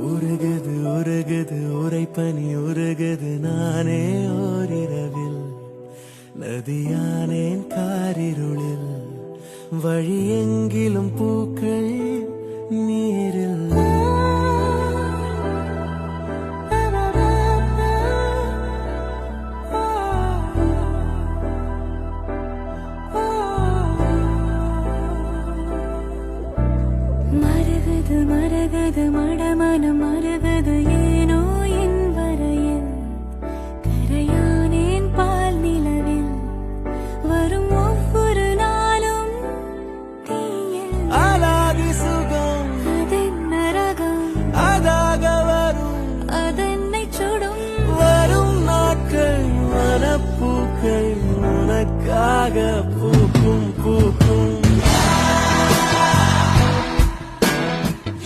உருகுது உருகுது உரைப்பனி உருகுது நானே ஓரிரவில் நதியானேன் காரிருளில் வழி எங்கிலும் பூக்கள் நீரில் மரகது மரகது மடமனம் மரகது ஏனோ என் வரையில் கரையானேன் பால் நிலவில் வரும் ஒவ்வொரு நாளும் தீயில் அலாதி சுகம் அதென்ன ரகம் அதாக வரும் அதென்னை சுடும் வரும் நாட்கள் மனப்பூக்கள் உனக்காக